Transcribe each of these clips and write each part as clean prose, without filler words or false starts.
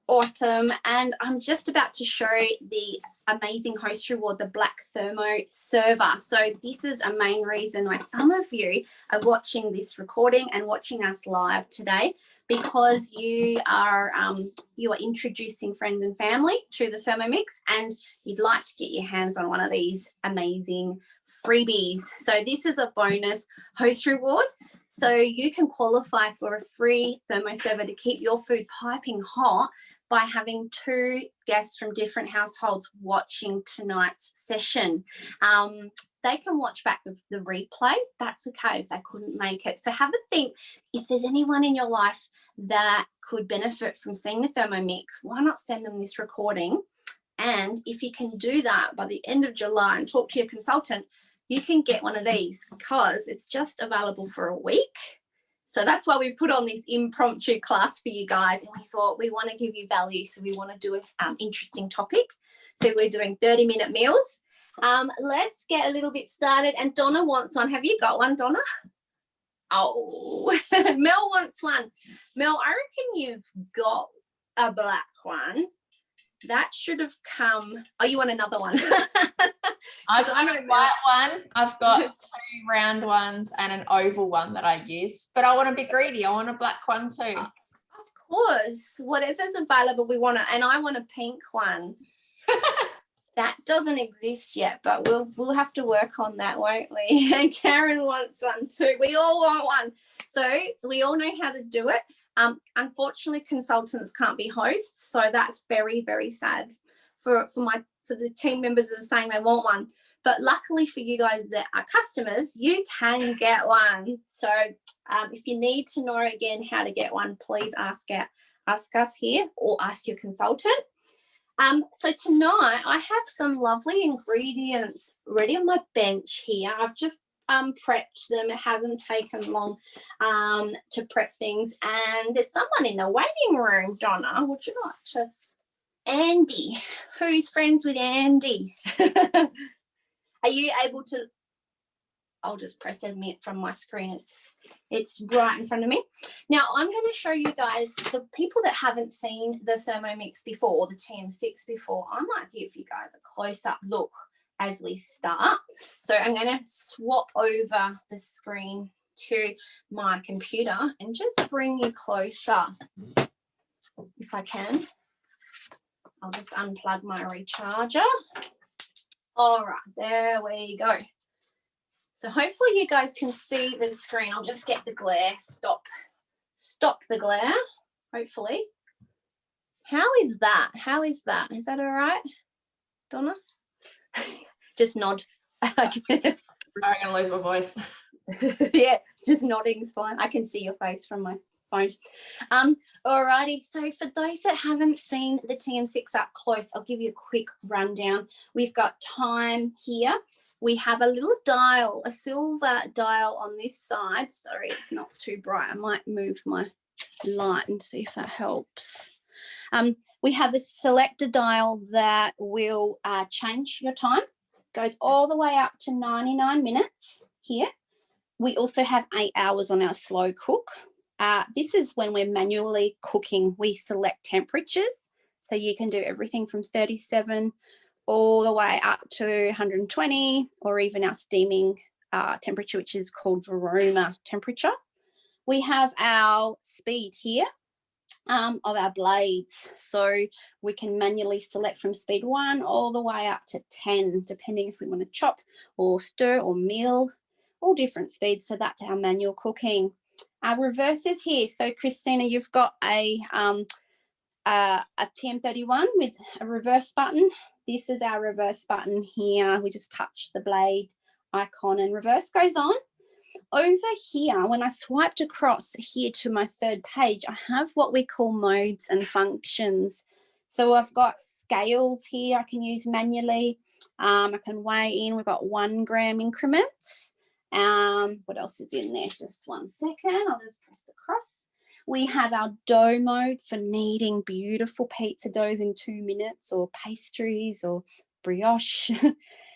Awesome. And I'm just about to show the amazing host reward, the Black Thermo server. So this is a main reason why some of you are watching this recording and watching us live today, because you are introducing friends and family to the Thermomix and you'd like to get your hands on one of these amazing freebies. So this is a bonus host reward. So you can qualify for a free thermo server to keep your food piping hot by having 2 guests from different households watching tonight's session. They can watch back the replay. That's okay if they couldn't make it. So have a think, if there's anyone in your life that could benefit from seeing the Thermomix, why not send them this recording? And if you can do that by the end of July and talk to your consultant, you can get one of these because it's just available for a week. So that's why we put on this impromptu class for you guys, and we thought we want to give you value, so we want to do an interesting topic. So we're doing 30-minute meals. Let's get a little bit started, and Donna wants one. Have you got one, Donna? Oh, Mel wants one. Mel, I reckon you've got a black one. That should have come. Oh, you want another one? I've got a white one. I've got 2 round ones and an oval one that I use, but I want to be greedy. I want a black one too. Of course, whatever's available, we want it. And I want a pink one. That doesn't exist yet, but we'll have to work on that, won't we? And Karen wants one too. We all want one. So we all know how to do it. Unfortunately, consultants can't be hosts, so that's very, very sad for the team members that are saying they want one. But luckily for you guys that are customers, you can get one. So if you need to know again how to get one, please ask us here or ask your consultant. So tonight I have some lovely ingredients ready on my bench here. I've just prepped them. It hasn't taken long to prep things. And there's someone in the waiting room. Donna, would you like to? Andy, who's friends with Andy? Are you able to? I'll just press admit from my screen. It's right in front of me. Now I'm going to show you guys, the people that haven't seen the Thermomix before, or the TM6 before, I might give you guys a close-up look as we start. So I'm going to swap over the screen to my computer and just bring you closer if I can. I'll just unplug my recharger. All right, there we go. So hopefully you guys can see the screen. I'll just get the glare. Stop the glare, hopefully. How is that? How is that? Is that all right, Donna? Just nod. I'm going to lose my voice. Yeah, just nodding is fine. I can see your face from my phone. Alrighty, so for those that haven't seen the TM6 up close, I'll give you a quick rundown. We've got time here. We have a little dial, a silver dial on this side. Sorry, it's not too bright. I might move my light and see if that helps. We have a selector dial that will change your time. Goes all the way up to 99 minutes here. We also have 8 hours on our slow cook. This is when we're manually cooking. We select temperatures. So you can do everything from 37 all the way up to 120, or even our steaming temperature, which is called Varoma temperature. We have our speed here of our blades. So we can manually select from speed 1 all the way up to 10, depending if we want to chop or stir or mill, all different speeds. So that's our manual cooking. Our reverses here. So Christina, you've got a TM31 with a reverse button. This is our reverse button here. We just touch the blade icon and reverse goes on. Over here, when I swiped across here to my 3rd page, I have what we call modes and functions. So I've got scales here I can use manually. I can weigh in. We've got 1 gram increments. What else is in there? Just 1 second. I'll just press the cross. We have our dough mode for kneading beautiful pizza doughs in 2 minutes, or pastries or brioche.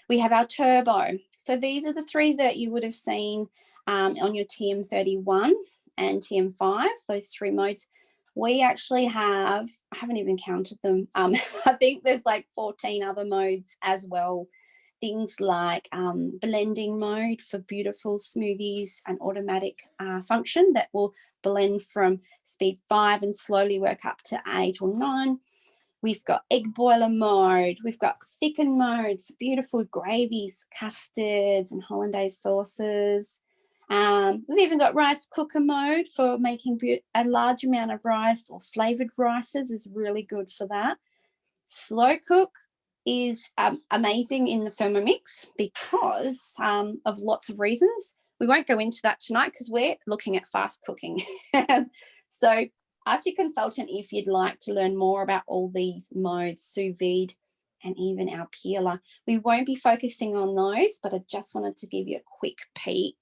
We have our turbo. So these are the 3 that you would have seen on your TM31 and TM5, those 3 modes. we actually have, I haven't even counted them. I think there's like 14 other modes as well. Things like blending mode for beautiful smoothies, an automatic function that will blend from speed 5 and slowly work up to 8 or 9. We've got egg boiler mode. We've got thicken mode for beautiful gravies, custards and hollandaise sauces. We've even got rice cooker mode for making a large amount of rice, or flavoured rices is really good for that. Slow cook is amazing in the Thermomix because of lots of reasons. We won't go into that tonight because we're looking at fast cooking. So ask your consultant if you'd like to learn more about all these modes, sous vide and even our peeler. We won't be focusing on those, but I just wanted to give you a quick peek.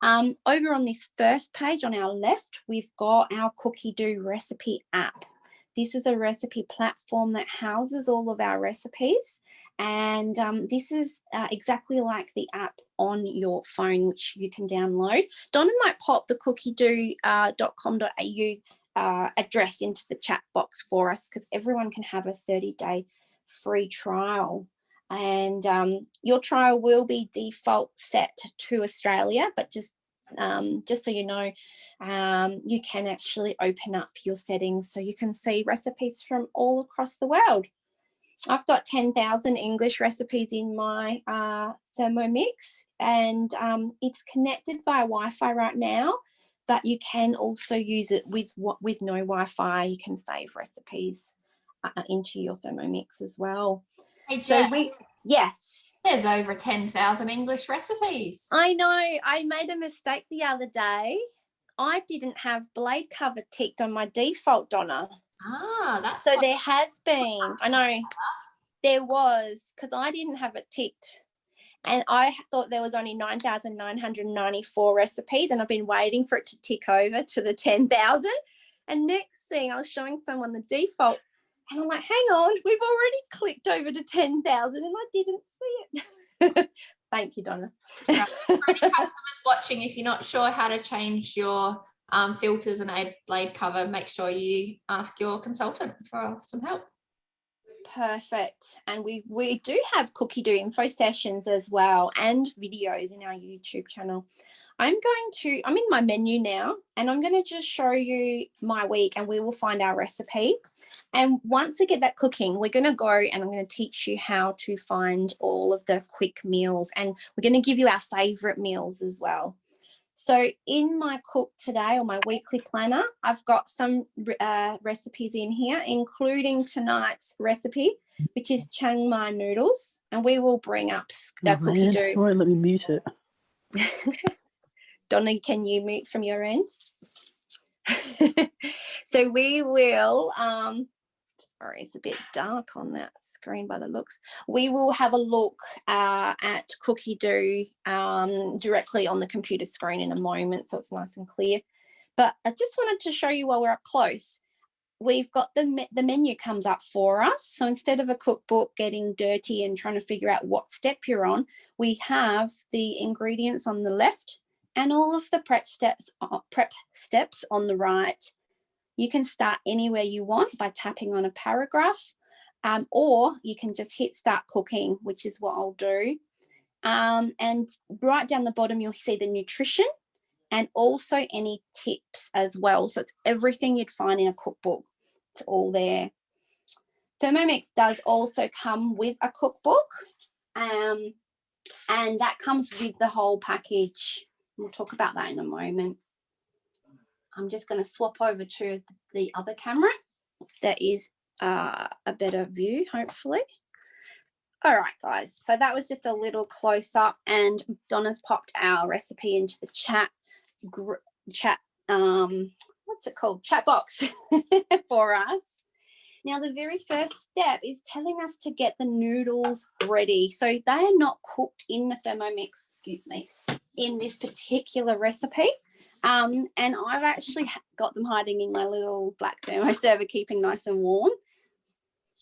Over on this first page on our left, we've got our Cookie Do recipe app. This is a recipe platform that houses all of our recipes, and this is exactly like the app on your phone, which you can download. Donna might pop the cookiedoo.com.au address into the chat box for us, because everyone can have a 30-day free trial. And your trial will be default set to Australia, but just so you know, you can actually open up your settings so you can see recipes from all across the world. I've got 10,000 English recipes in my Thermomix, and it's connected via Wi-Fi right now, but you can also use it with no Wi-Fi. You can save recipes into your Thermomix as well. Hey, Jess, yes. There's over 10,000 English recipes. I know. I made a mistake the other day. I didn't have blade cover ticked on my default, Donna. That's so there has been. I know there was, because I didn't have it ticked, and I thought there was only 9,994 recipes, and I've been waiting for it to tick over to the 10,000. And next thing, I was showing someone the default, and I'm like, hang on, we've already clicked over to 10,000 and I didn't see it. Thank you, Donna. For any customers watching, if you're not sure how to change your filters and blade cover, make sure you ask your consultant for some help. Perfect. And we do have Cookie Do info sessions as well, and videos in our YouTube channel. I'm in my menu now, and I'm going to just show you my week, and we will find our recipe. And once we get that cooking, we're going to go and I'm going to teach you how to find all of the quick meals, and we're going to give you our favorite meals as well. So in my cook today, or my weekly planner, I've got some recipes in here, including tonight's recipe, which is Chiang Mai Noodles. And we will bring up Cookie Do. All right, let me mute it. Donna, can you mute from your end? So we will, sorry, it's a bit dark on that screen by the looks. We will have a look at Cookie Do directly on the computer screen in a moment, so it's nice and clear. But I just wanted to show you while we're up close. We've got the menu comes up for us. So instead of a cookbook getting dirty and trying to figure out what step you're on, we have the ingredients on the left and all of the prep steps on the right. You can start anywhere you want by tapping on a paragraph, or you can just hit start cooking, which is what I'll do. And right down the bottom, you'll see the nutrition and also any tips as well. So it's everything you'd find in a cookbook. It's all there. Thermomix does also come with a cookbook, and that comes with the whole package. We'll talk about that in a moment. I'm just going to swap over to the other camera. That is a better view, hopefully. All right, guys. So that was just a little close up, and Donna's popped our recipe into the chat what's it called? Chat box for us. Now, the very first step is telling us to get the noodles ready. So they are not cooked in the Thermomix, in this particular recipe. And I've actually got them hiding in my little black thermo server, keeping nice and warm.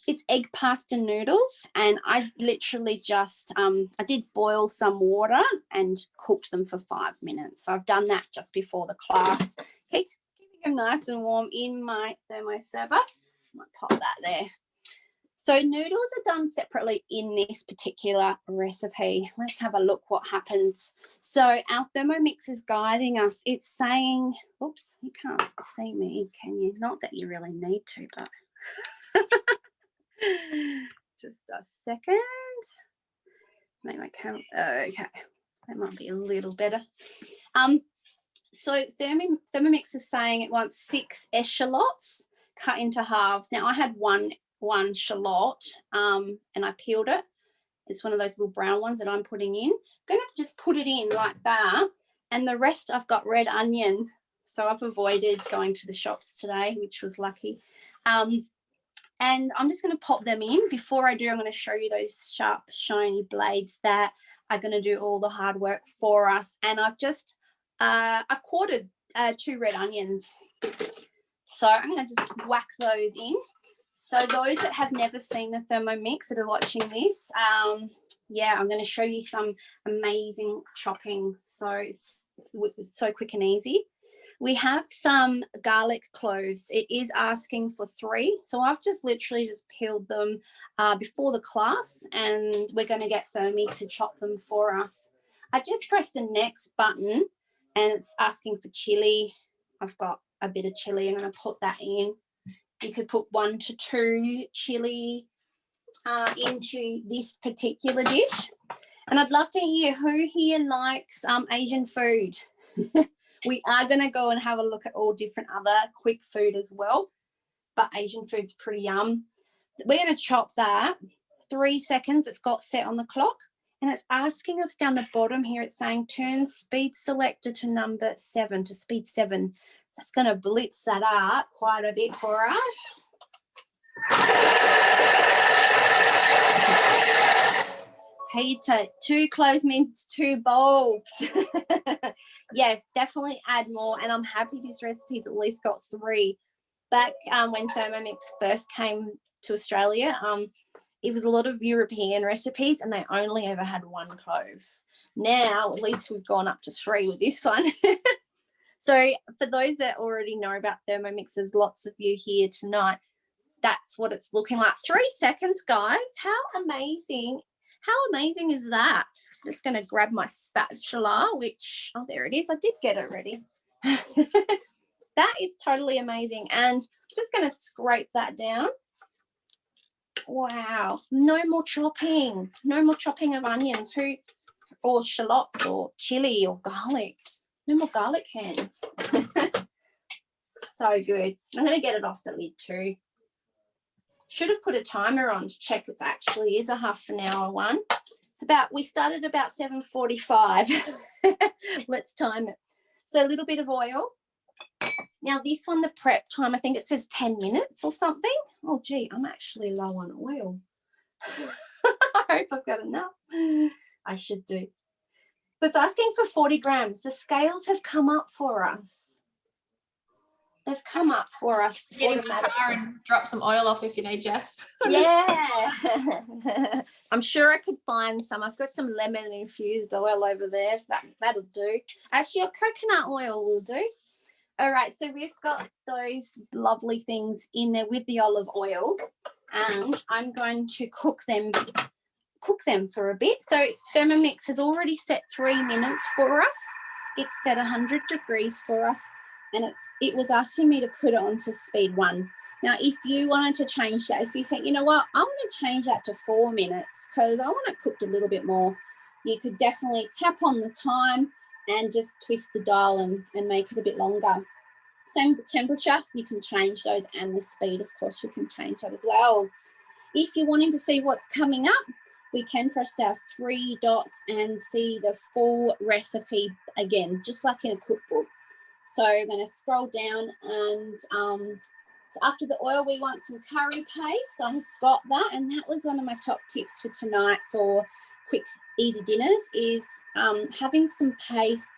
It's egg pasta noodles, and I literally just, I did boil some water and cooked them for 5 minutes. So I've done that just before the class. Keeping them nice and warm in my thermo server. I might pop that there. So noodles are done separately in this particular recipe. Let's have a look what happens. So our Thermomix is guiding us. It's saying, oops, you can't see me, can you? Not that you really need to, but just a second. Make my camera, okay, that might be a little better. So Thermomix is saying it wants 6 eschalots cut into halves. Now I had one shallot and I peeled it. It's one of those little brown ones that I'm putting in. I'm going to just put it in like that, and the rest I've got red onion. So I've avoided going to the shops today, which was lucky. And I'm just going to pop them in. Before I do, I'm going to show you those sharp, shiny blades that are going to do all the hard work for us. And I've just, I've quartered 2 red onions. So I'm going to just whack those in. So those that have never seen the Thermomix that are watching this, yeah, I'm going to show you some amazing chopping. So it's so quick and easy. We have some garlic cloves. It is asking for 3. So I've just literally just peeled them before the class, and we're going to get Thermi to chop them for us. I just pressed the next button and it's asking for chili. I've got a bit of chili. I'm going to put that in. You could put 1 to 2 chili into this particular dish. And I'd love to hear who here likes Asian food. We are going to go and have a look at all different other quick food as well, but Asian food's pretty yum. We're going to chop that. 3 seconds it's got set on the clock, and it's asking us down the bottom here, it's saying turn speed selector to number 7, to speed 7. That's going to blitz that up quite a bit for us. Peter, 2 cloves means 2 bulbs. Yes, definitely add more. And I'm happy this recipe's at least got 3. Back when Thermomix first came to Australia, it was a lot of European recipes and they only ever had 1 clove. Now, at least we've gone up to 3 with this one. So for those that already know about Thermomix, there's lots of you here tonight. That's what it's looking like. 3 seconds, guys. How amazing. How amazing is that? I'm just going to grab my spatula, which, oh, there it is. I did get it ready. That is totally amazing. And I'm just going to scrape that down. Wow. No more chopping. No more chopping of onions or shallots or chili or garlic. No more garlic hands. So good. I'm going to get it off the lid too. Should have put a timer on to check it actually is a half an hour one. It's about, we started about 7:45. Let's time it. So a little bit of oil. Now this one, the prep time, I think it says 10 minutes or something. Oh gee, I'm actually low on oil. I hope I've got enough. I should do. So it's asking for 40 grams. The scales have come up for us. They've come up for us. Get in my car and drop some oil off if you need, Jess. Yeah. I'm sure I could find some. I've got some lemon infused oil over there. So that'll do. Actually, your coconut oil will do. All right, so we've got those lovely things in there with the olive oil, and I'm going to cook them for a bit. So Thermomix has already set 3 minutes for us. It's set 100 degrees for us. And it was asking me to put it onto speed 1. Now, if you wanted to change that, if you think, you know what, I want to change that to 4 minutes because I want it cooked a little bit more, you could definitely tap on the time and just twist the dial and make it a bit longer. Same with the temperature, you can change those, and the speed, of course, you can change that as well. If you're wanting to see what's coming up, we can press our 3 dots and see the full recipe again, just like in a cookbook. So I'm going to scroll down, and so after the oil, we want some curry paste. I've got that, and that was one of my top tips for tonight for quick, easy dinners is having some paste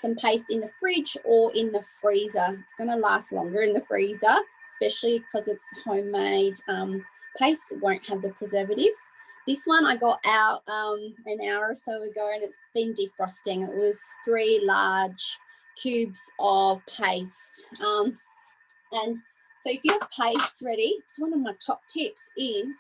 in the fridge or in the freezer. It's going to last longer in the freezer, especially because it's homemade paste. It won't have the preservatives. This one I got out an hour or so ago, and it's been defrosting. It was 3 large cubes of paste. And so if your paste's ready, so one of my top tips is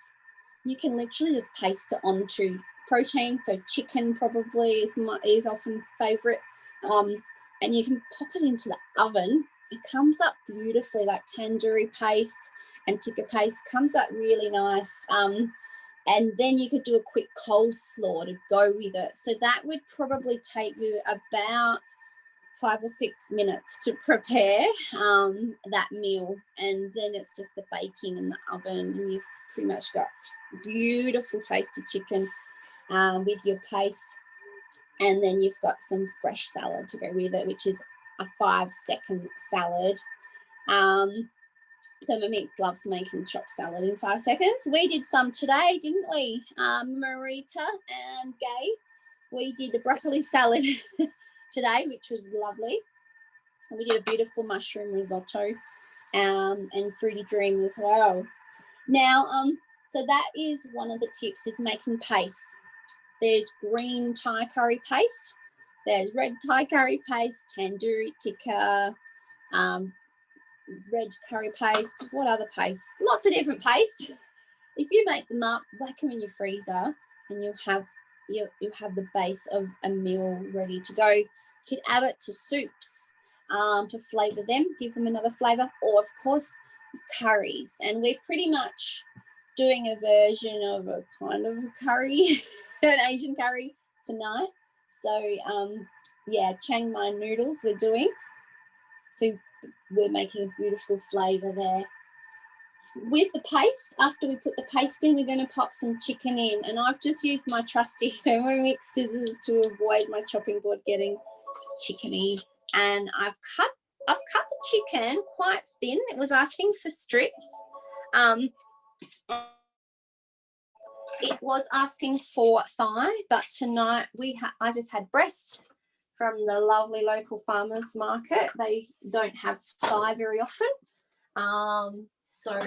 you can literally just paste it onto protein. So chicken probably is often favourite. And you can pop it into the oven. It comes up beautifully, like tandoori paste and tikka paste comes up really nice. And then you could do a quick coleslaw to go with it. So that would probably take you about 5 or 6 minutes to prepare that meal, and then it's just the baking in the oven, and you've pretty much got beautiful tasty chicken with your paste. And then you've got some fresh salad to go with it, which is a 5-second salad. Thermomix loves making chopped salad in 5 seconds. We did some today, didn't we? Marika and Gay, we did the broccoli salad today, which was lovely. And we did a beautiful mushroom risotto and fruity dream as well. Now, so that is one of the tips, is making paste. There's green Thai curry paste, there's red Thai curry paste, tandoori tikka, red curry paste. What other paste? Lots of different paste. If you make them up, whack them in your freezer, and you'll have the base of a meal ready to go. You can add it to soups to flavour them, give them another flavour, or of course curries. And we're pretty much doing a version of a kind of a curry, an Asian curry tonight. So yeah, Chiang Mai Noodles we're doing. So we're making a beautiful flavour there. With the paste, after we put the paste in, we're going to pop some chicken in. And I've just used my trusty Thermomix scissors to avoid my chopping board getting chickeny. And I've cut the chicken quite thin. It was asking for strips. It was asking for thigh, but tonight I just had breast from the lovely local farmers market. They don't have thigh very often. So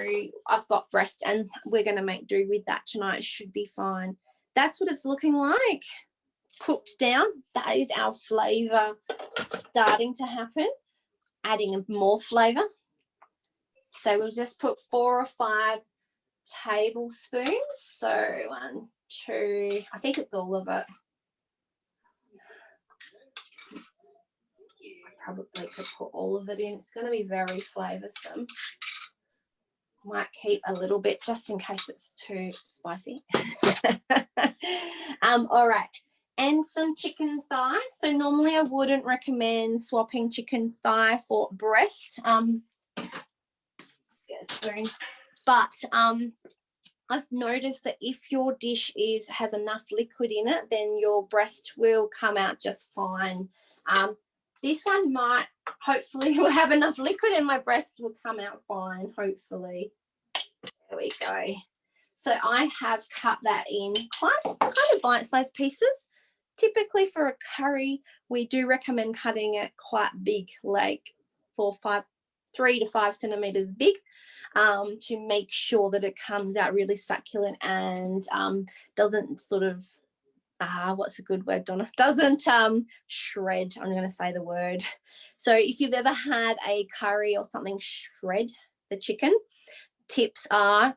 I've got breast, and we're going to make do with that tonight. It should be fine. That's what it's looking like. Cooked down. That is our flavour starting to happen. Adding more flavour. So we'll just put 4 or 5 tablespoons. So 1, 2, I think it's all of it. I probably could put all of it in. It's going to be very flavoursome. Might keep a little bit just in case it's too spicy. All right, and some chicken thigh. So normally I wouldn't recommend swapping chicken thigh for breast. Let's get a spoon. But I've noticed that if your dish has enough liquid in it, then your breast will come out just fine. This one might, hopefully, will have enough liquid and my breast will come out fine, hopefully. There we go. So I have cut that in kind of bite-sized pieces. Typically for a curry, we do recommend cutting it quite big, like 3 to 5 centimetres big, to make sure that it comes out really succulent and doesn't sort of, what's a good word, Donna? Doesn't shred. I'm going to say the word. So if you've ever had a curry or something shred the chicken, tips are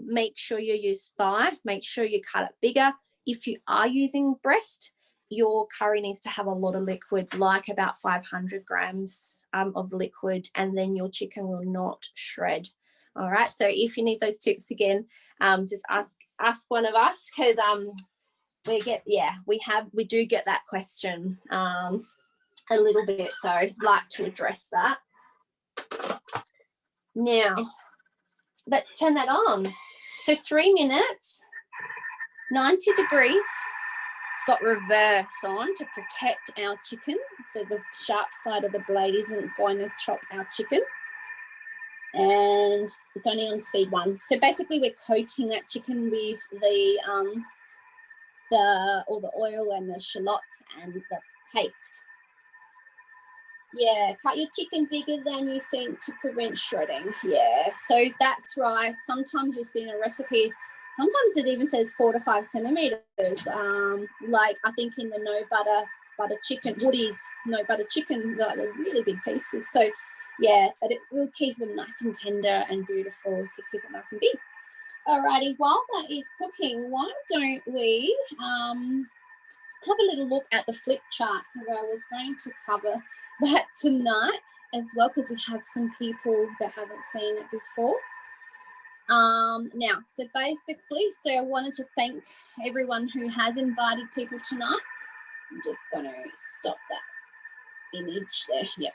make sure you use thigh, make sure you cut it bigger. If you are using breast, your curry needs to have a lot of liquid, like about 500 grams of liquid, and then your chicken will not shred. All right, so if you need those tips again, just ask one of us, because we do get that question a little bit, so I'd like to address that. Now let's turn that on. So 3 minutes, 90 degrees. It's got reverse on to protect our chicken, so the sharp side of the blade isn't going to chop our chicken. And it's only on speed 1. So basically we're coating that chicken with all the oil and the shallots and the paste. Yeah, cut your chicken bigger than you think to prevent shredding. Yeah, so that's right. Sometimes you'll see in a recipe, sometimes it even says 4 to 5 centimetres. Like I think in the no butter chicken, Woody's no butter chicken, like they're really big pieces. So Yeah, but it will keep them nice and tender and beautiful if you keep it nice and big. Alrighty, while that is cooking, why don't we have a little look at the flip chart, because I was going to cover that tonight as well, because we have some people that haven't seen it before. Now, so basically, I wanted to thank everyone who has invited people tonight. I'm just going to stop that image there. Yep.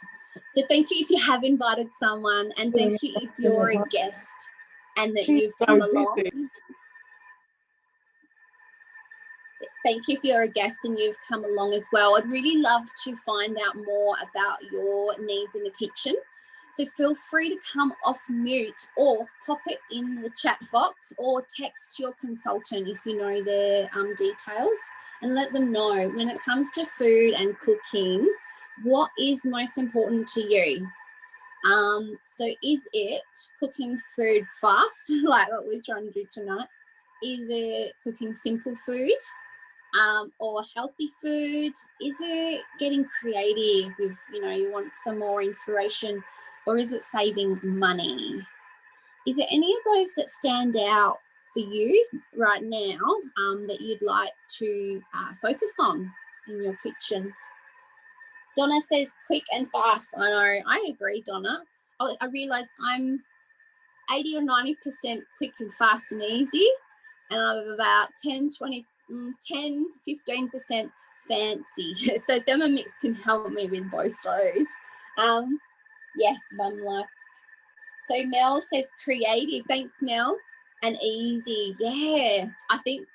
So thank you if you have invited someone, and thank you if you're a guest and that you've come along. Thank you if you're a guest and you've come along as well. I'd really love to find out more about your needs in the kitchen. So feel free to come off mute or pop it in the chat box or text your consultant if you know their details, and let them know when it comes to food and cooking, what is most important to you. So is it cooking food fast, like what we're trying to do tonight? Is it cooking simple food? Or healthy food? Is it getting creative if you want some more inspiration, or is it saving money? Is there any of those that stand out for you right now that you'd like to focus on in your kitchen? Donna says quick and fast. I know, I agree, Donna. I realise I'm 80 or 90% quick and fast and easy, and I'm about 10, 15% fancy. So Thermomix can help me with both those. Yes, Mum Life. So Mel says creative. Thanks, Mel. And easy. Yeah, I think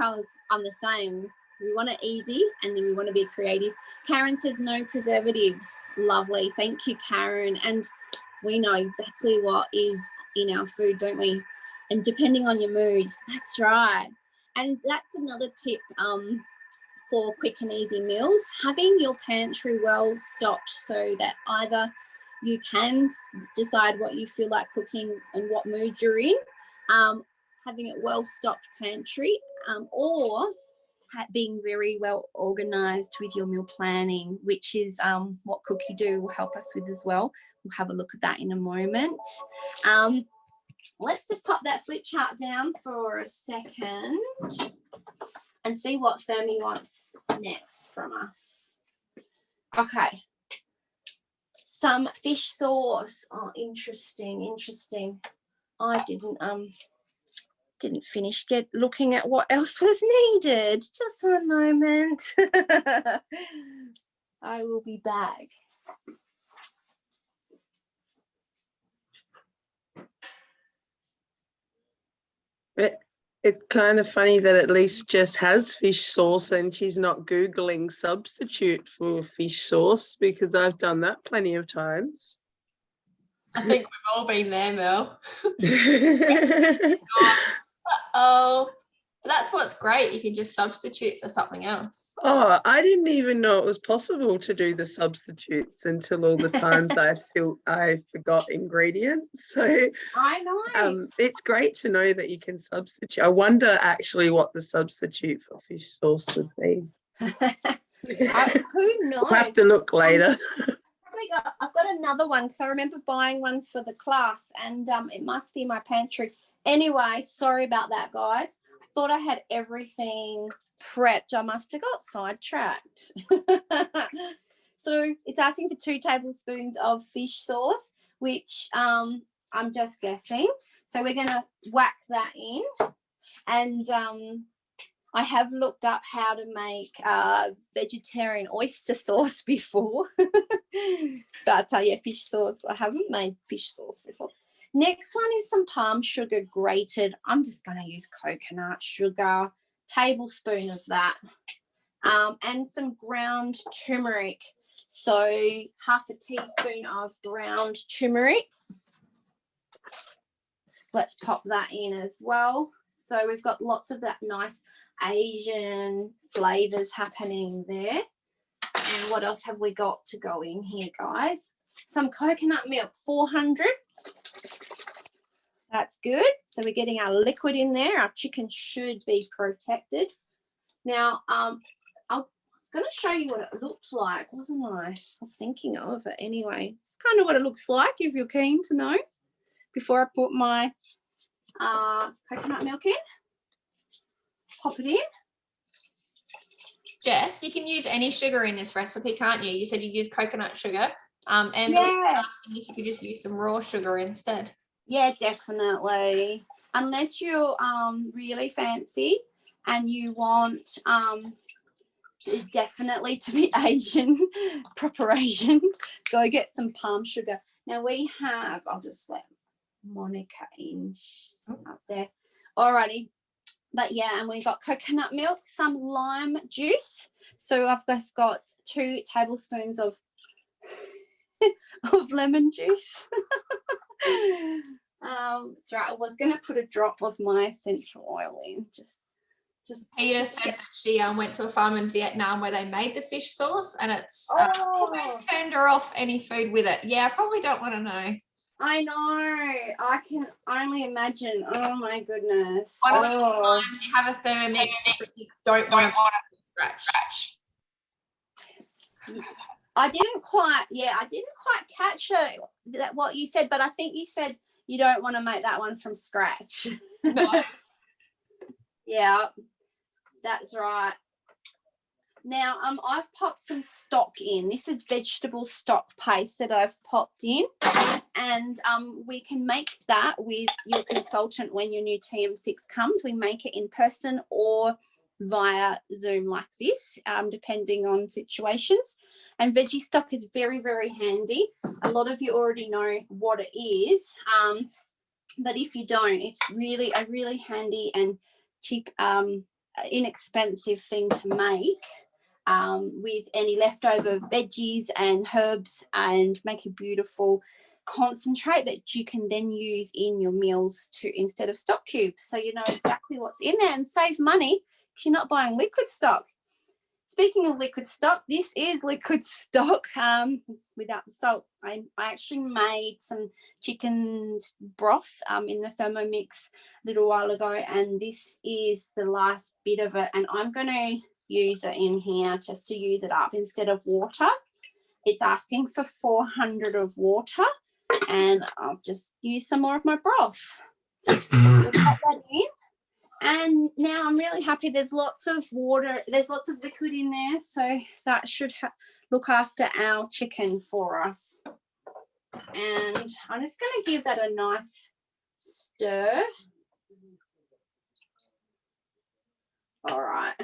I'm the same. We want it easy, and then we want to be creative. Karen says no preservatives. Lovely. Thank you, Karen. And we know exactly what is in our food, don't we? And depending on your mood. That's right. And that's another tip for quick and easy meals, having your pantry well stocked so that either you can decide what you feel like cooking and what mood you're in, having it well stocked pantry, or being very well organized with your meal planning, which is what Cookie Do will help us with as well. We'll have a look at that in a moment. Let's just pop that flip chart down for a second and see what Thermi wants next from us. Okay. Some fish sauce. Oh, interesting. I didn't finish looking at what else was needed. Just one moment. I will be back. It's kind of funny that at least Jess has fish sauce and she's not Googling substitute for fish sauce, because I've done that plenty of times. I think we've all been there, Mel. Oh, that's what's great. You can just substitute for something else. Oh, I didn't even know it was possible to do the substitutes until all the times I forgot ingredients. So I know. it's great to know that you can substitute. I wonder actually what the substitute for fish sauce would be. Who knows? We'll have to look later. I've got another one because I remember buying one for the class, and it must be in my pantry. Anyway, sorry about that, guys. I thought I had everything prepped. I must have got sidetracked. So it's asking for 2 tablespoons of fish sauce, which I'm just guessing. So we're going to whack that in. And I have looked up how to make vegetarian oyster sauce before. But yeah, fish sauce. I haven't made fish sauce before. Next one is some palm sugar grated. I'm just going to use coconut sugar, tablespoon of that, and some ground turmeric. So half a teaspoon of ground turmeric. Let's pop that in as well. So we've got lots of that nice Asian flavors happening there. And what else have we got to go in here, guys? Some coconut milk, 400. That's good. So we're getting our liquid in there. Our chicken should be protected. Now, I was going to show you what it looked like, wasn't I? I was thinking of it anyway. It's kind of what it looks like if you're keen to know before I put my coconut milk in. Pop it in. Jess, you can use any sugar in this recipe, can't you? You said you use coconut sugar. And Yeah. asking if you could just use some raw sugar instead. Yeah, definitely. Unless you're really fancy and you want definitely to be Asian, proper Asian, go get some palm sugar. Now we have, I'll just let Monica in up there. Alrighty. But yeah, and we got coconut milk, some lime juice. So I've just got 2 tablespoons of lemon juice. That's right. I was going to put a drop of my essential oil in. Peter said that she went to a farm in Vietnam where they made the fish sauce, and it's almost turned her off any food with it. Yeah, I probably don't want to know. I know. I can only imagine. Oh my goodness. One of the times you have a Thermomix, but you don't want to scratch. I didn't quite catch that what you said, but I think you said you don't want to make that one from scratch. No. Yeah, that's right. Now, I've popped some stock in. This is vegetable stock paste that I've popped in, and we can make that with your consultant when your new TM6 comes. We make it in person or via Zoom like this, depending on situations. And veggie stock is very, very handy. A lot of you already know what it is, but if you don't, it's really a really handy and cheap, inexpensive thing to make. With any leftover veggies and herbs, and make a beautiful concentrate that you can then use in your meals instead of stock cubes, so you know exactly what's in there and save money because you're not buying liquid stock. Speaking of liquid stock, this is liquid stock without the salt. I actually made some chicken broth in the Thermomix a little while ago, and this is the last bit of it, and I'm going to use it in here just to use it up instead of water. It's asking for 400 of water, and I've just used some more of my broth. We'll pop that in, and now I'm really happy. There's lots of water, there's lots of liquid in there, so that should look after our chicken for us. And I'm just going to give that a nice stir. All right.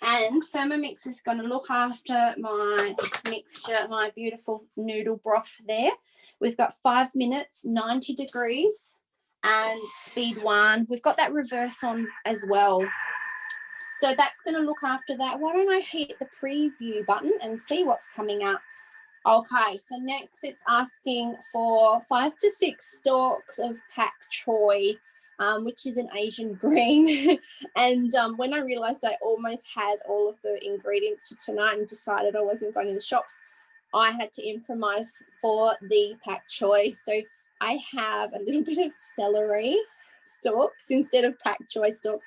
And Thermomix is going to look after my mixture, my beautiful noodle broth there. We've got 5 minutes, 90 degrees, and speed 1. We've got that reverse on as well. So that's going to look after that. Why don't I hit the preview button and see what's coming up? Okay, so next it's asking for 5 to 6 stalks of pak choi, which is an Asian green. And when I realized I almost had all of the ingredients for tonight and decided I wasn't going to the shops, I had to improvise for the pak choi. So I have a little bit of celery stalks instead of pak choi stalks,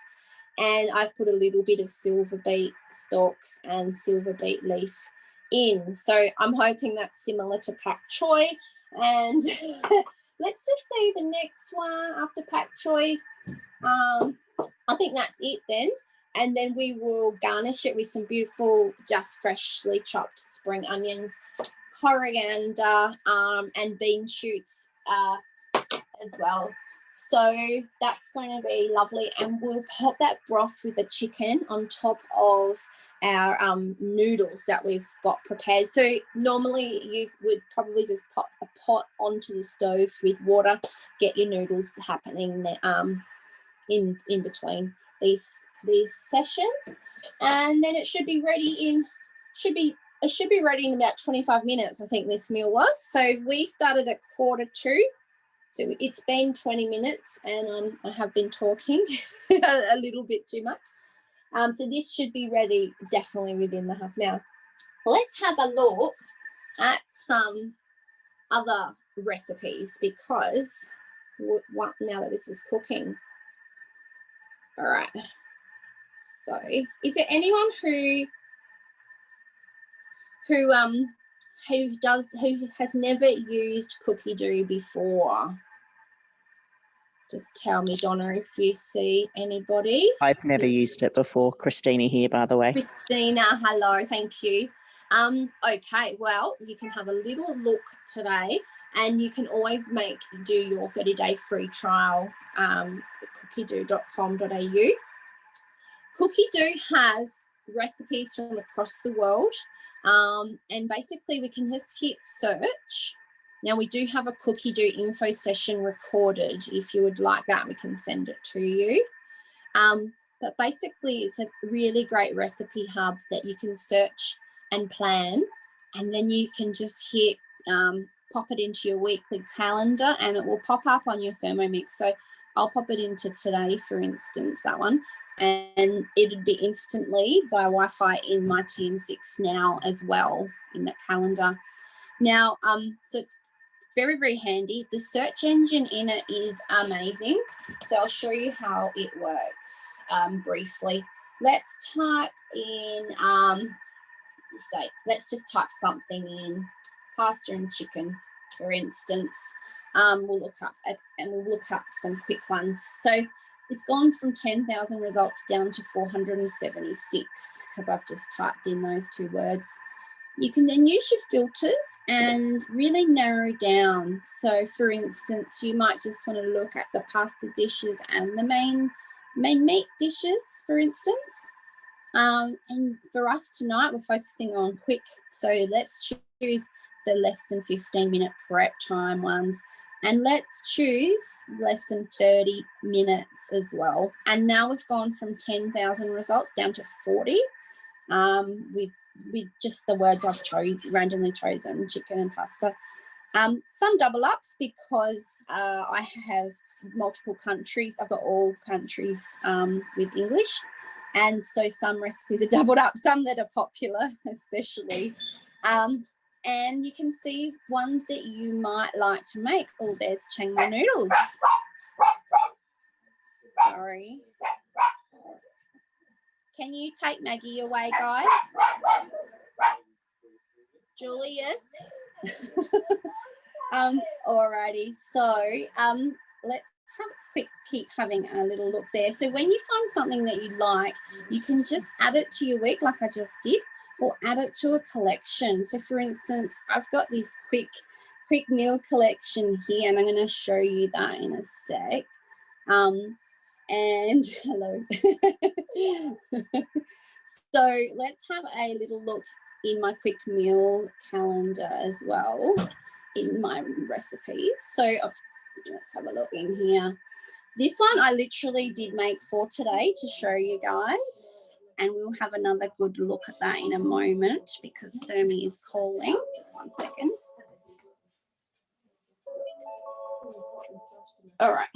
and I've put a little bit of silver beet stalks and silver beet leaf in. So I'm hoping that's similar to pak choi. And let's just see the next one after pak choi. I think that's it then. And then we will garnish it with some beautiful, just freshly chopped spring onions, coriander, and bean shoots as well. So that's going to be lovely. And we'll pop that broth with the chicken on top of our noodles that we've got prepared. So normally you would probably just pop a pot onto the stove with water, get your noodles happening in between these sessions, and then it should be ready in about 25 minutes. I think this meal was. So we started at 1:45. So it's been 20 minutes, and I have been talking a little bit too much. So this should be ready definitely within the half an hour. Let's have a look at some other recipes, because now that this is cooking. All right. So is there anyone who who has never used cookie dough before? Just tell me, Donna, if you see anybody. I've never used it before. Christina here, by the way. Christina, hello, thank you. Okay, well, you can have a little look today, and you can always do your 30-day free trial, cookiedough.com.au. Cookie Dough has recipes from across the world, and basically we can just hit search. Now, we do have a Cookie Dough info session recorded. If you would like that, we can send it to you. But basically, it's a really great recipe hub that you can search and plan, and then you can just hit pop it into your weekly calendar, and it will pop up on your Thermomix. So I'll pop it into today, for instance, that one, and it would be instantly via Wi-Fi in my TM6 now as well in that calendar. Now, so it's very, very handy. The search engine in it is amazing. So I'll show you how it works briefly. Let's type in, let's just type something in, pasta and chicken, for instance. We'll look up some quick ones. So it's gone from 10,000 results down to 476 because I've just typed in those 2 words. You can then use your filters and really narrow down. So for instance, you might just want to look at the pasta dishes and the main meat dishes, for instance. And for us tonight, we're focusing on quick. So let's choose the less than 15-minute prep time ones. And let's choose less than 30 minutes as well. And now we've gone from 10,000 results down to 40 with just the words I've randomly chosen, chicken and pasta. Some double ups because I have multiple countries. I've got all countries with English. And so some recipes are doubled up, some that are popular especially. And you can see ones that you might like to make. Oh, there's Chiang Mai Noodles. Sorry. Can you take Maggie away, guys? Julius. Alrighty. So let's keep having a little look there. So when you find something that you like, you can just add it to your week like I just did, or add it to a collection. So for instance, I've got this quick meal collection here, and I'm going to show you that in a sec. And hello. So let's have a little look in my quick meal calendar as well in my recipes. So let's have a look in here. This one I literally did make for today to show you guys, and we'll have another good look at that in a moment because Thermi is calling. Just 1 second. All right.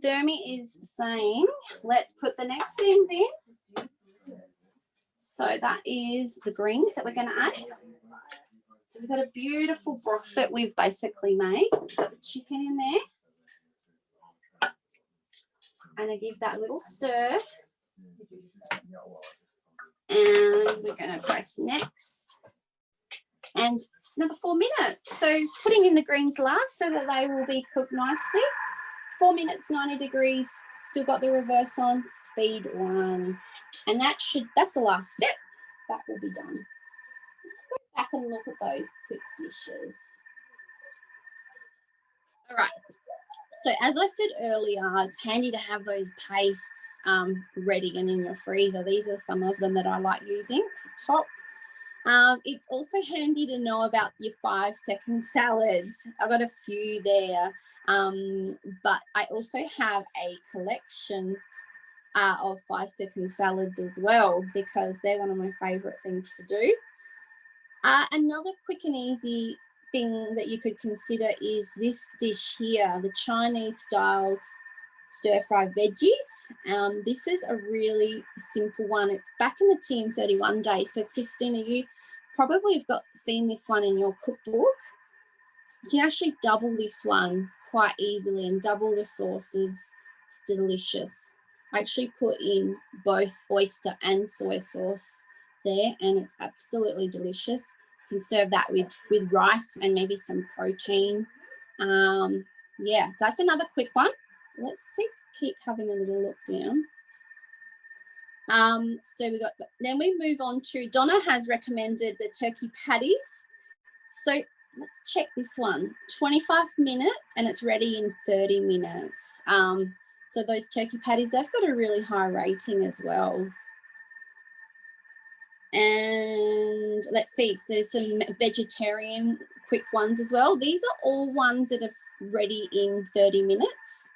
Thermi is saying, let's put the next things in. So that is the greens that we're going to add. So we've got a beautiful broth that we've basically made. We've got the chicken in there. And I give that a little stir. And we're going to press next. And another 4 minutes. So putting in the greens last so that they will be cooked nicely. 4 minutes, 90 degrees. Still got the reverse on, speed 1. And that's the last step. That will be done. Let's go back and look at those quick dishes. All right. So as I said earlier, it's handy to have those pastes ready and in your freezer. These are some of them that I like using at the top. It's also handy to know about your 5-second salads. I've got a few there, but I also have a collection of 5-second salads as well because they're one of my favourite things to do. Another quick and easy thing that you could consider is this dish here, the Chinese style stir-fried veggies. This is a really simple one. It's back in the TM31 days. So Christina, you probably have seen this one in your cookbook. You can actually double this one quite easily and double the sauces. It's delicious. I actually put in both oyster and soy sauce there, and it's absolutely delicious. You can serve that with rice and maybe some protein. Yeah, so that's another quick one. Let's keep having a little look down. So we got, then we move on to, Donna has recommended the turkey patties. So let's check this one, 25 minutes and it's ready in 30 minutes. So those turkey patties, they've got a really high rating as well. And let's see, so there's some vegetarian quick ones as well. These are all ones that are ready in 30 minutes.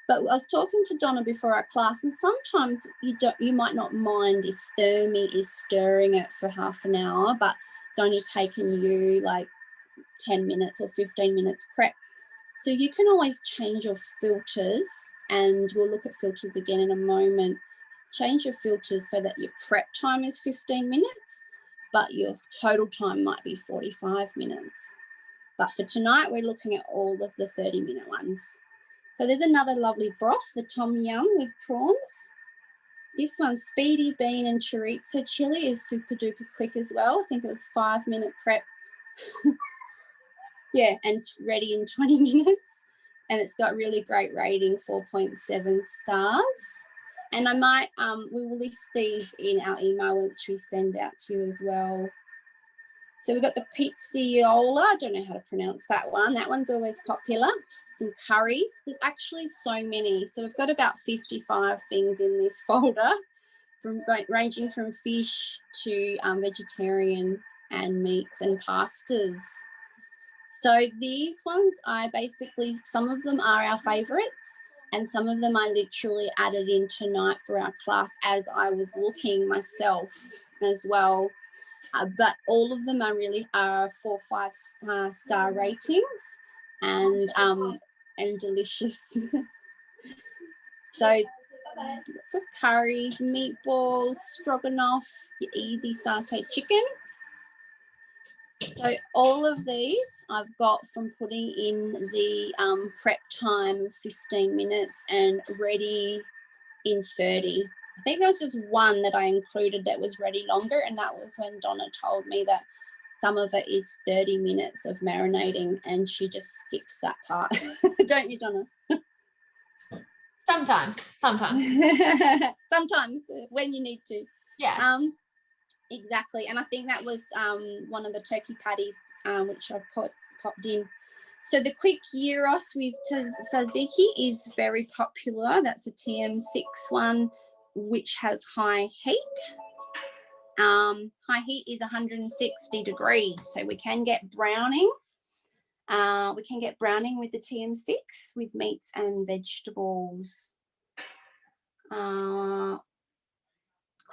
But I was talking to Donna before our class, and sometimes you might not mind if Thermi is stirring it for half an hour, but it's only taken you like 10 minutes or 15 minutes prep. So you can always change your filters, and we'll look at filters again in a moment. Change your filters so that your prep time is 15 minutes, but your total time might be 45 minutes. But for tonight, we're looking at all of the 30-minute ones. So there's another lovely broth, the tom yum with prawns. This one's speedy bean and chorizo chili is super duper quick as well. I think it was 5-minute prep. Yeah, and it's ready in 20 minutes. And it's got really great rating, 4.7 stars. And I might, we will list these in our email, which we send out to you as well. So we've got the pizziola. I don't know how to pronounce that one. That one's always popular. Some curries. There's actually so many. So we've got about 55 things in this folder, ranging from fish to vegetarian and meats and pastas. So these ones, some of them are our favorites, and some of them I literally added in tonight for our class as I was looking myself as well. But all of them are really 4-5 star ratings and delicious. So lots of curries, meatballs, stroganoff, your easy satay chicken. So all of these I've got from putting in the prep time of 15 minutes and ready in 30. I think there was just one that I included that was ready longer, and that was when Donna told me that some of it is 30 minutes of marinating, and she just skips that part. Don't you, Donna? Sometimes. Sometimes when you need to. Yeah. Exactly. And I think that was one of the turkey patties, which I've popped in. So the quick gyros with tzatziki is very popular. That's a TM6 one, which has high heat. High heat is 160 degrees, so we can get browning. We can get browning with the TM6 with meats and vegetables.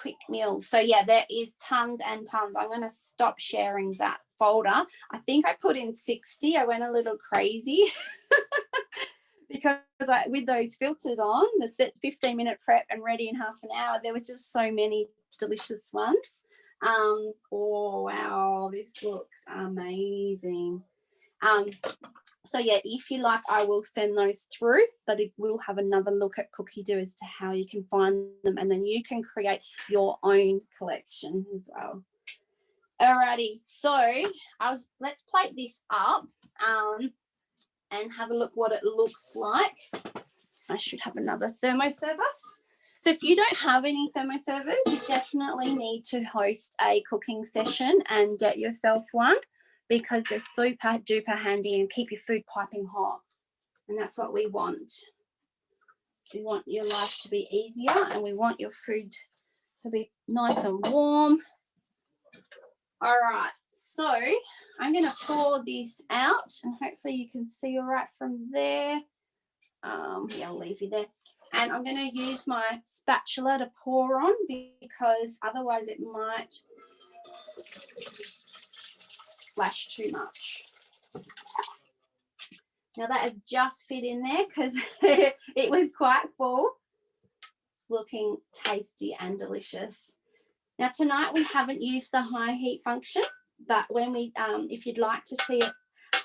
Quick meals. So yeah, there is tons and tons. I'm going to stop sharing that folder. I think I put in 60. I went a little crazy because with those filters on, the 15-minute prep and ready in half an hour, there were just so many delicious ones. Oh wow, this looks amazing. So yeah, if you like, I will send those through, but we'll have another look at Cookie Do as to how you can find them, and then you can create your own collection as well. Alrighty, so let's plate this up and have a look what it looks like. I should have another thermoserver. So if you don't have any thermoservers, you definitely need to host a cooking session and get yourself one, because they're super duper handy and keep your food piping hot. And that's what we want. We want your life to be easier, and we want your food to be nice and warm. All right, so I'm going to pour this out, and hopefully you can see all right from there. Yeah, I'll leave you there. And I'm going to use my spatula to pour on, because otherwise it might splash too much. Now that has just fit in there because it was quite full. It's looking tasty and delicious. Now tonight we haven't used the high heat function, but when we, if you'd like to see it,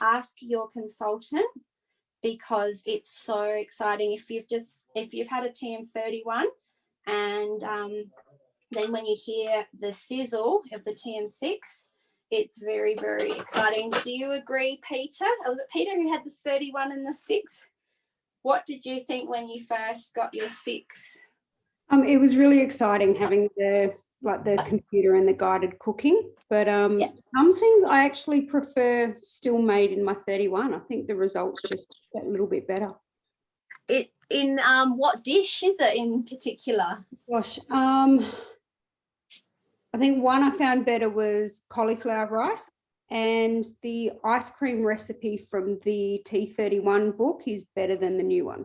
ask your consultant, because it's so exciting. If you've had a TM31 and Then when you hear the sizzle of the TM6, it's very, very exciting. Do you agree, Peter? Was it Peter who had the 31 and the 6? What did you think when you first got your 6? It was really exciting having the computer and the guided cooking, but some things I actually prefer still made in my 31. I think the results just get a little bit better. It in what dish is it in particular? Gosh, I think one I found better was cauliflower rice, and the ice cream recipe from the T31 book is better than the new one.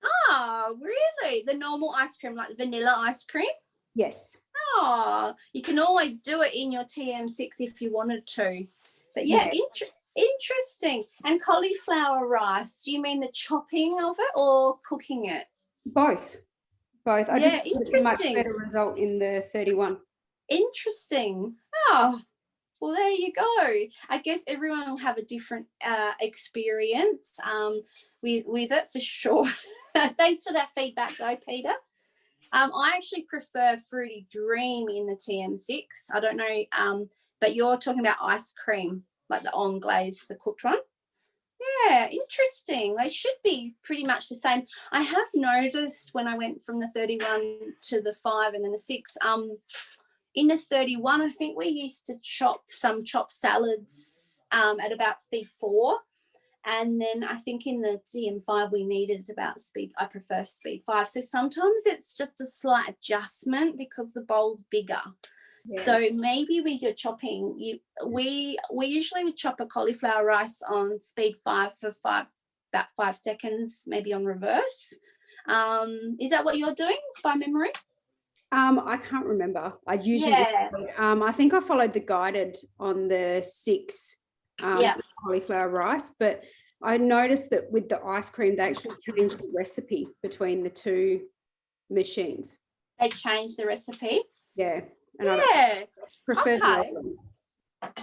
Oh, really? The normal ice cream, like the vanilla ice cream? Yes. Oh, you can always do it in your TM6 if you wanted to. But yeah, interesting. And cauliflower rice, do you mean the chopping of it or cooking it? Both. I just think it's a much interesting. better result in the 31. Interesting. Oh, well, there you go. I guess everyone will have a different experience with it for sure. Thanks for that feedback though, Peter. I actually prefer Fruity Dream in the TM6. I don't know, but you're talking about ice cream, like the anglaise, the cooked one. Yeah, interesting. They should be pretty much the same. I have noticed when I went from the 31 to the 5 and then the 6, in the 31, I think we used to chop salads at about speed 4. And then I think in the TM5 we needed about speed. I prefer speed 5. So sometimes it's just a slight adjustment because the bowl's bigger. Yeah. So maybe with your chopping, we usually would chop a cauliflower rice on speed 5 for about 5 seconds, maybe on reverse. Is that what you're doing by memory? I can't remember. I usually I think I followed the guided on the 6 cauliflower rice, but I noticed that with the ice cream they actually changed the recipe between the two machines. They changed the recipe? Yeah. And I prefer the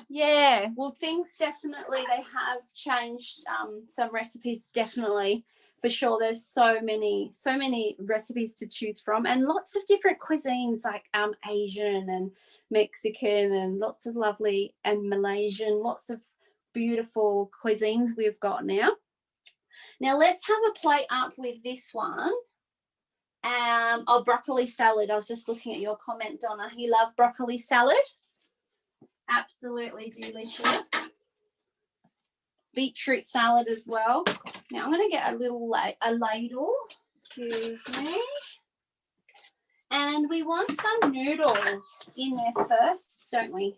yeah, well, things definitely, they have changed some recipes, definitely. For sure, there's so many recipes to choose from, and lots of different cuisines like Asian and Mexican and lots of lovely, and Malaysian, lots of beautiful cuisines we've got now. Now let's have a play up with this one. Broccoli salad. I was just looking at your comment, Donna. You love broccoli salad? Absolutely delicious. Beetroot salad as well. Now I'm going to get a ladle. Excuse me. And we want some noodles in there first, don't we?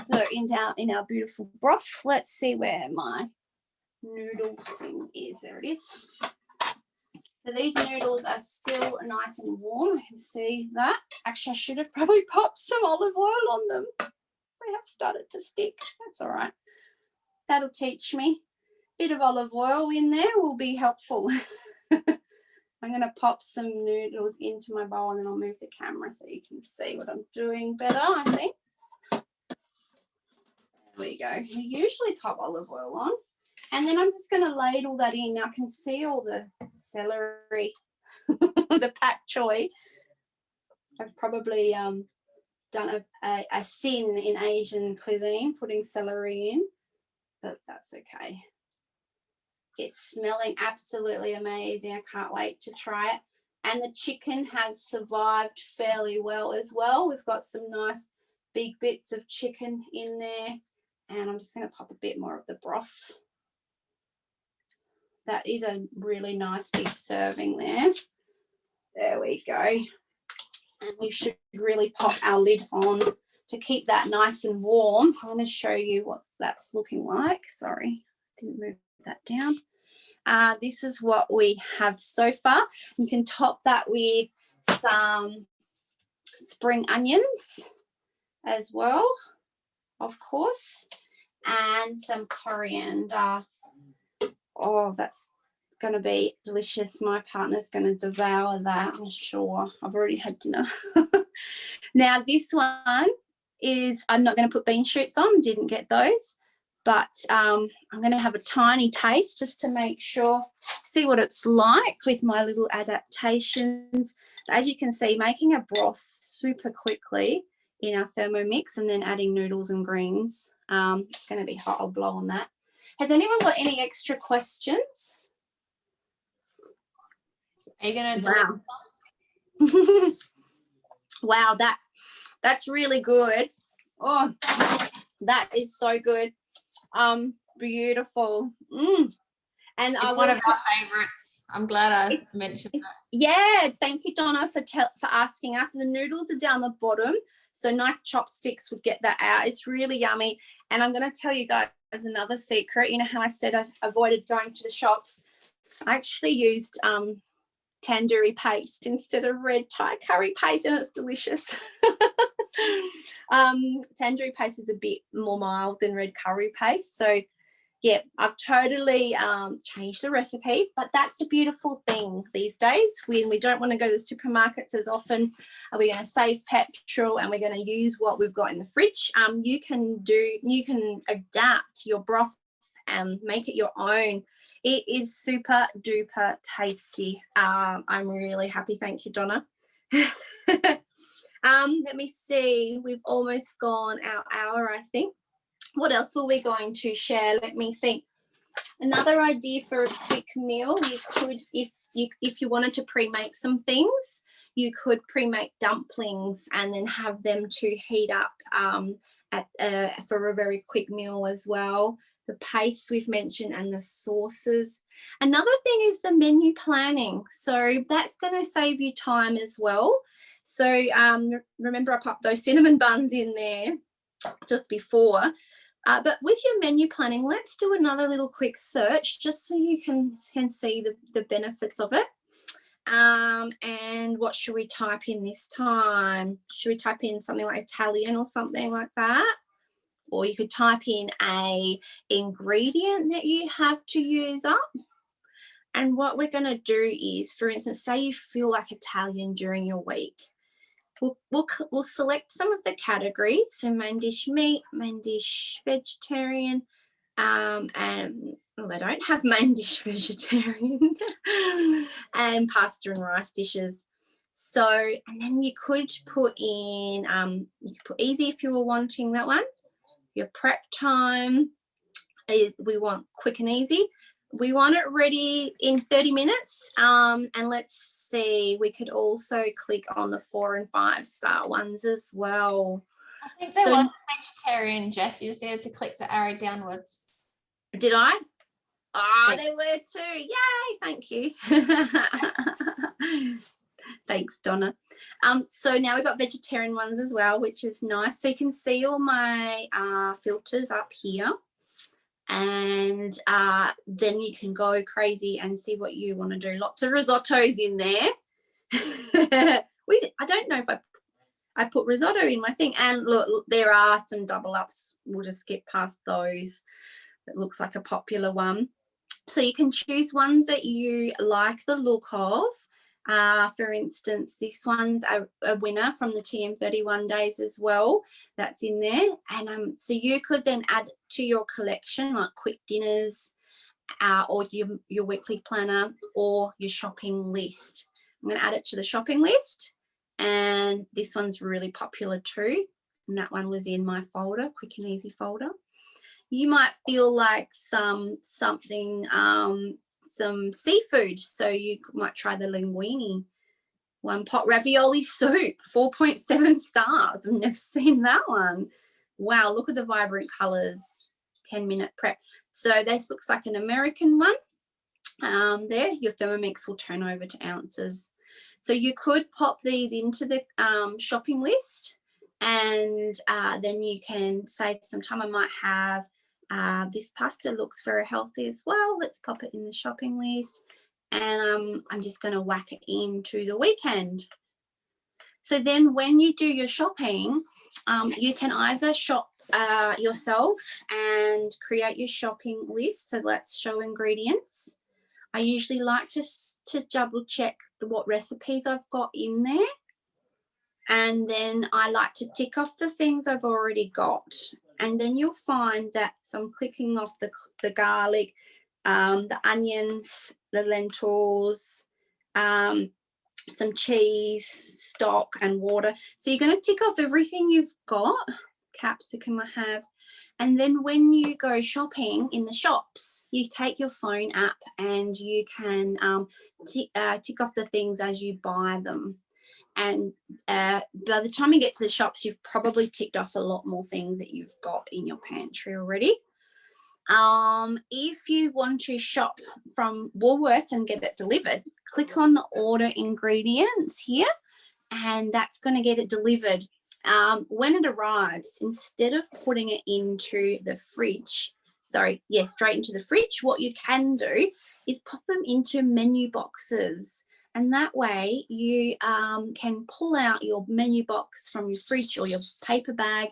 So in our beautiful broth. Let's see where my noodle thing is. There it is. So these noodles are still nice and warm. I can see that. Actually, I should have probably popped some olive oil on them. They have started to stick. That's all right. That'll teach me. Bit of olive oil in there will be helpful. I'm going to pop some noodles into my bowl and then I'll move the camera so you can see what I'm doing better, I think. There we go. We usually pop olive oil on. And then I'm just going to ladle that in. Now I can see all the celery, the pak choy. I've probably done a sin in Asian cuisine, putting celery in, but that's okay. It's smelling absolutely amazing. I can't wait to try it. And the chicken has survived fairly well as well. We've got some nice big bits of chicken in there. And I'm just going to pop a bit more of the broth. That is a really nice big serving there. There we go. And we should really pop our lid on to keep that nice and warm. I'm going to show you what that's looking like. Sorry, didn't move that down. This is what we have so far. You can top that with some spring onions as well, of course, and some coriander. Oh, that's going to be delicious. My partner's going to devour that, I'm sure. I've already had dinner. Now, this one is, I'm not going to put bean shoots on, didn't get those, but I'm going to have a tiny taste just to make sure, see what it's like with my little adaptations. As you can see, making a broth super quickly in our Thermomix and then adding noodles and greens. It's going to be hot. I'll blow on that. Has anyone got any extra questions? Are you going to Wow. Wow, that's really good. Oh, that is so good. Beautiful. And it's one of our favorites. I'm glad I mentioned that. Yeah, thank you, Donna, for asking us. The noodles are down the bottom, so nice chopsticks would get that out. It's really yummy. And I'm going to tell you guys another secret. You know how I said I avoided going to the shops? I actually used tandoori paste instead of red Thai curry paste, and it's delicious. Tandoori paste is a bit more mild than red curry paste, so yeah, I've totally changed the recipe. But that's the beautiful thing these days, when we don't want to go to the supermarkets as often. Are we going to save petrol and we're going to use what we've got in the fridge? You can adapt your broth and make it your own. It is super duper tasty. I'm really happy. Thank you, Donna. Let me see. We've almost gone our hour, I think. What else were we going to share? Let me think. Another idea for a quick meal, you could, if you wanted to pre-make some things, you could pre-make dumplings and then have them to heat up for a very quick meal as well. The paste we've mentioned and the sauces. Another thing is the menu planning. So that's going to save you time as well. So remember, I popped those cinnamon buns in there just before. But with your menu planning, let's do another little quick search just so you can see the benefits of it. And what should we type in this time? Should we type in something like Italian or something like that? Or you could type in a ingredient that you have to use up. And what we're going to do is, for instance, say you feel like Italian during your week. We'll select some of the categories. So main dish meat, main dish vegetarian, and well, they don't have main dish vegetarian, and pasta and rice dishes. So, and then you could put in, you could put easy if you were wanting that one. Your prep time is, we want quick and easy. We want it ready in 30 minutes. And let's see, we could also click on the 4 and 5 star ones as well. I think there was vegetarian, Jess. You just needed to click the arrow downwards. Did I? Oh, there were too. Yay, thank you. Thanks, Donna. So now we've got vegetarian ones as well, which is nice. So you can see all my filters up here. And then you can go crazy and see what you want to do. Lots of risottos in there. I don't know if I put risotto in my thing. And look, there are some double ups. We'll just skip past those. That looks like a popular one. So you can choose ones that you like the look of. For instance, this one's a winner from the TM31 days as well. That's in there. And so you could then add to your collection, like quick dinners, or your weekly planner, or your shopping list. I'm going to add it to the shopping list. And this one's really popular too. And that one was in my folder, quick and easy folder. You might feel like some seafood, so you might try the linguine. One pot ravioli soup, 4.7 stars. I've never seen that one. Wow, look at the vibrant colors. 10-minute prep. So this looks like an American one. There, your Thermomix will turn over to ounces. So you could pop these into the shopping list, and then you can save some time. I might have this pasta looks very healthy as well. Let's pop it in the shopping list, and I'm just going to whack it into the weekend. So then when you do your shopping, you can either shop yourself and create your shopping list. So let's show ingredients. I usually like to double check what recipes I've got in there, and then I like to tick off the things I've already got. And then you'll find that, so I'm clicking off the garlic, the onions, the lentils, some cheese, stock and water. So you're going to tick off everything you've got. Capsicum I have. And then when you go shopping in the shops, you take your phone app and you can tick off the things as you buy them. And by the time you get to the shops, you've probably ticked off a lot more things that you've got in your pantry already. If you want to shop from Woolworths and get it delivered, click on the order ingredients here, and that's going to get it delivered. When it arrives, instead of putting it into the fridge, straight into the fridge, what you can do is pop them into menu boxes. And that way you can pull out your menu box from your fridge or your paper bag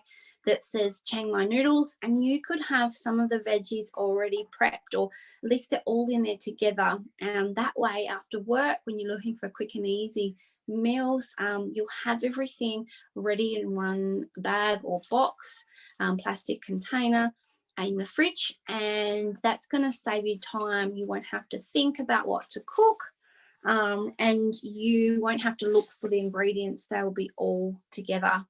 that says Chiang Mai Noodles, and you could have some of the veggies already prepped, or at least they're all in there together. And that way, after work, when you're looking for quick and easy meals, you'll have everything ready in one bag or box, plastic container in the fridge, and that's going to save you time. You won't have to think about what to cook, and you won't have to look for the ingredients. They will be all together.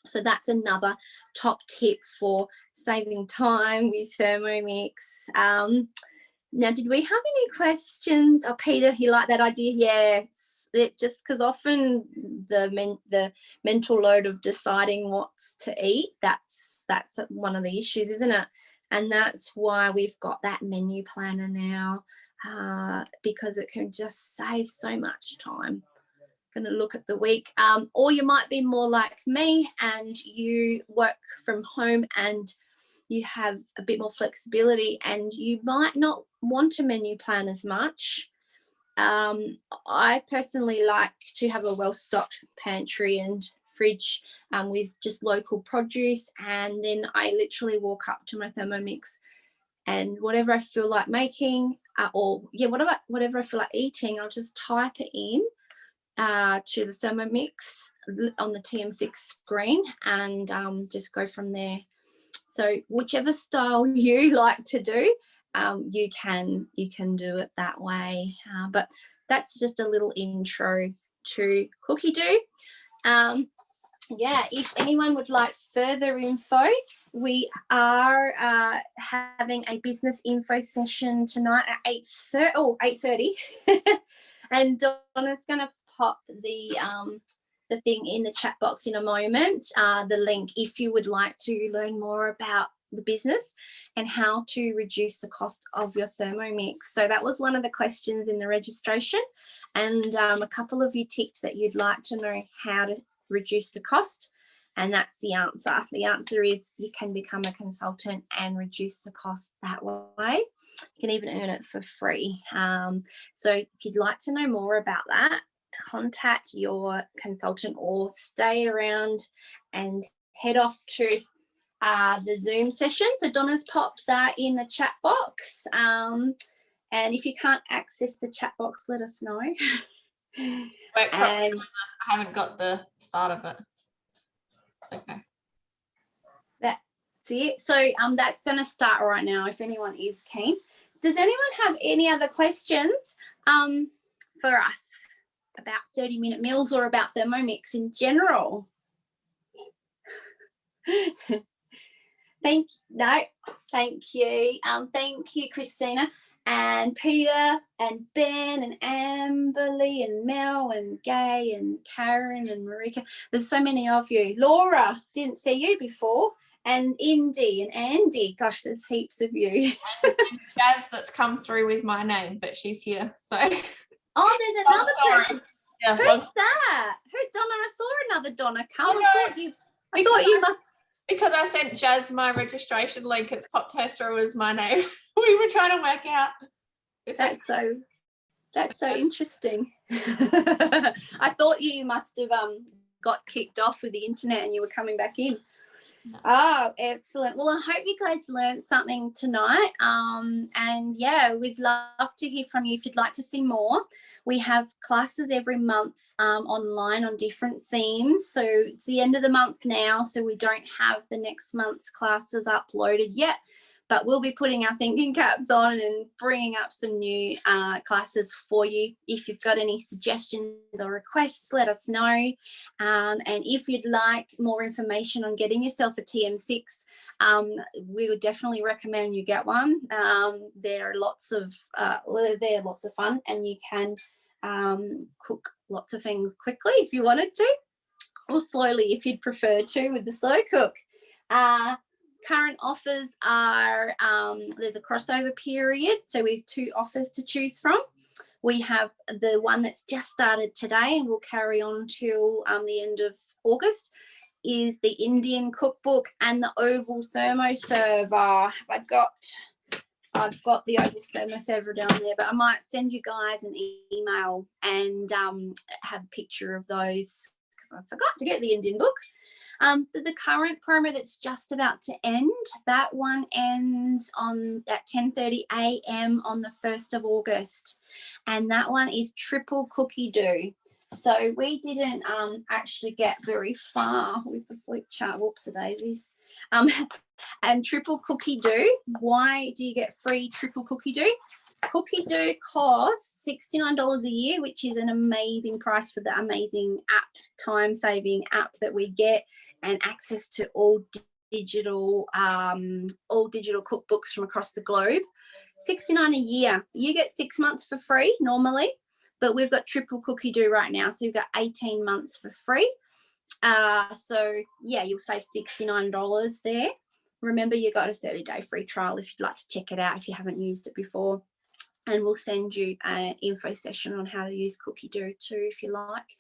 So that's another top tip for saving time with Thermomix. Now, did we have any questions? Oh, Peter, you like that idea? Yeah, it just because often the mental load of deciding what to eat, that's one of the issues, isn't it? And that's why we've got that menu planner now, because it can just save so much time. Going to look at the week, or you might be more like me and you work from home and you have a bit more flexibility and you might not want to menu plan as much. I personally like to have a well-stocked pantry and fridge with just local produce, and then I literally walk up to my Thermomix and whatever I feel like making, whatever I feel like eating, I'll just type it in to the Thermomix on the TM6 screen and just go from there. So whichever style you like to do, you can do it that way. But that's just a little intro to Cookie Do. Yeah, if anyone would like further info, we are having a business info session tonight at 8:30. And Donna's going to pop the thing in the chat box in a moment, the link, if you would like to learn more about the business and how to reduce the cost of your Thermomix. So that was one of the questions in the registration, and a couple of you ticked that you'd like to know how to reduce the cost, and that's the answer. The answer is you can become a consultant and reduce the cost that way. You can even earn it for free. So if you'd like to know more about that, contact your consultant or stay around and head off to the Zoom session. So Donna's popped that in the chat box. And if you can't access the chat box, let us know. I haven't got the start of it. It's okay. That's it. So that's going to start right now if anyone is keen. Does anyone have any other questions for us about 30-minute meals or about Thermomix in general? Thank you. Thank you, Christina and Peter and Ben and Amberly and Mel and Gay and Karen and Marika. There's so many of you. Laura, didn't see you before. And Indy and Andy. Gosh, there's heaps of you. Jazz that's come through with my name, but she's here. So. Oh, there's another person. Yeah, Who's that? Who, Donna? I saw another Donna come. I thought you must. Because I sent Jazz my registration link, it's popped her through as my name. We were trying to work out. That's so interesting. I thought you must have got kicked off with the internet and you were coming back in. Oh, excellent. Well, I hope you guys learned something tonight. And yeah, we'd love to hear from you if you'd like to see more. We have classes every month online on different themes. So it's the end of the month now, so we don't have the next month's classes uploaded yet. But we'll be putting our thinking caps on and bringing up some new classes for you. If you've got any suggestions or requests, let us know. And if you'd like more information on getting yourself a TM6, we would definitely recommend you get one. They're lots of fun, and you can cook lots of things quickly if you wanted to, or slowly if you'd prefer to with the slow cook. Current offers are, there's a crossover period, so we have 2 offers to choose from. We have the one that's just started today and will carry on till the end of August, is the Indian cookbook and the oval thermoserver. I've got the oval thermoserver down there, but I might send you guys an email and have a picture of those, because I forgot to get the Indian book. The current promo that's just about to end, that one ends at 10:30 a.m. on the 1st of August. And that one is triple cookie dough. So we didn't actually get very far with the flip chart. Whoopsie-daisies. And triple cookie dough. Why do you get free triple cookie dough? Cookie dough costs $69 a year, which is an amazing price for the amazing app, time-saving app that we get, and access to all digital cookbooks from across the globe. $69 a year. You get 6 months for free normally, but we've got triple cookie dough right now, so you've got 18 months for free. So yeah, you'll save $69 there. Remember, you got a 30-day free trial if you'd like to check it out if you haven't used it before. And we'll send you an info session on how to use cookie dough too, if you like.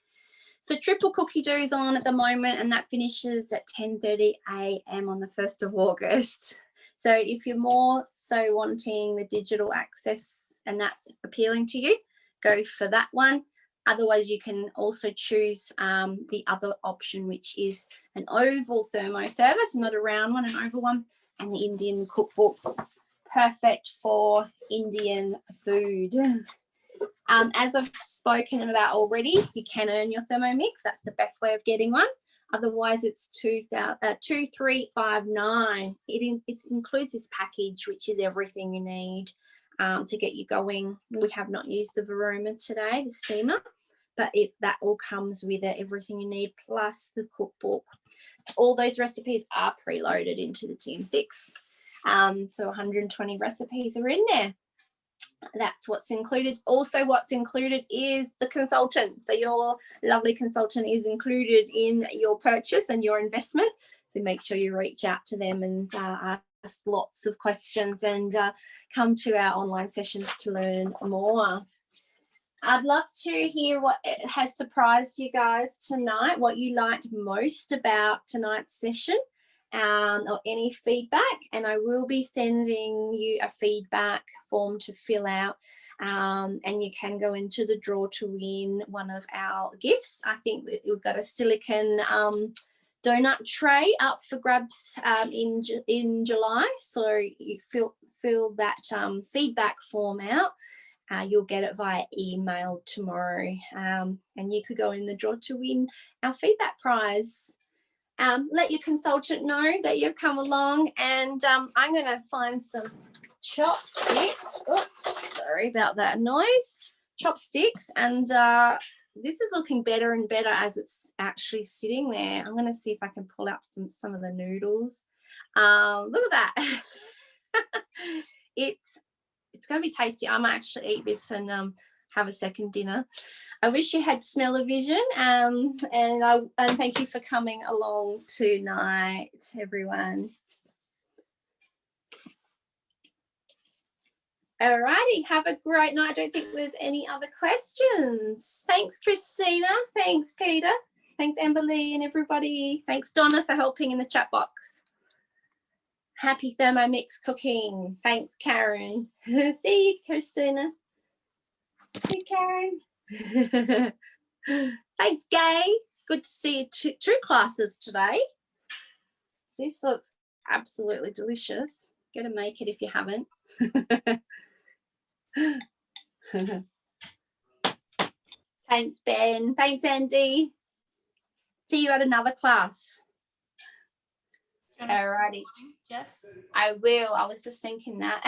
So triple cookie dough is on at the moment, and that finishes at 10:30 a.m. on the 1st of August. So if you're more so wanting the digital access and that's appealing to you, go for that one. Otherwise, you can also choose the other option, which is an oval thermoserver, so not a round one, an oval one, and the Indian cookbook, perfect for Indian food. As I've spoken about already, you can earn your Thermomix. That's the best way of getting one. Otherwise, it's $2,359. It includes this package, which is everything you need to get you going. We have not used the Varoma today, the steamer, but that all comes with it, everything you need, plus the cookbook. All those recipes are preloaded into the TM6. So 120 recipes are in there. That's what's included. Also, what's included is the consultant. So your lovely consultant is included in your purchase and your investment. So make sure you reach out to them and ask lots of questions and come to our online sessions to learn more. I'd love to hear what has surprised you guys tonight, what you liked most about tonight's session. Or any feedback, and I will be sending you a feedback form to fill out, and you can go into the draw to win one of our gifts. I think we've got a silicone donut tray up for grabs in July, so you fill that feedback form out. You'll get it via email tomorrow, and you could go in the draw to win our feedback prize. Let your consultant know that you've come along, and I'm going to find some chopsticks. Oh, sorry about that noise. Chopsticks, and this is looking better and better as it's actually sitting there. I'm going to see if I can pull out some of the noodles. Look at that. It's going to be tasty. I might actually eat this and have a second dinner. I wish you had smell-o-vision, and thank you for coming along tonight, everyone. Alrighty, have a great night. I don't think there's any other questions. Thanks, Christina. Thanks, Peter. Thanks, Amberly and everybody. Thanks, Donna, for helping in the chat box. Happy Thermomix cooking. Thanks, Karen. See you, Christina. Hey, Karen. Thanks, Gay. Good to see you two classes today. This looks absolutely delicious. Go to make it if you haven't. Thanks, Ben. Thanks, Andy. See you at another class. Alrighty. Jess? I will. I was just thinking that.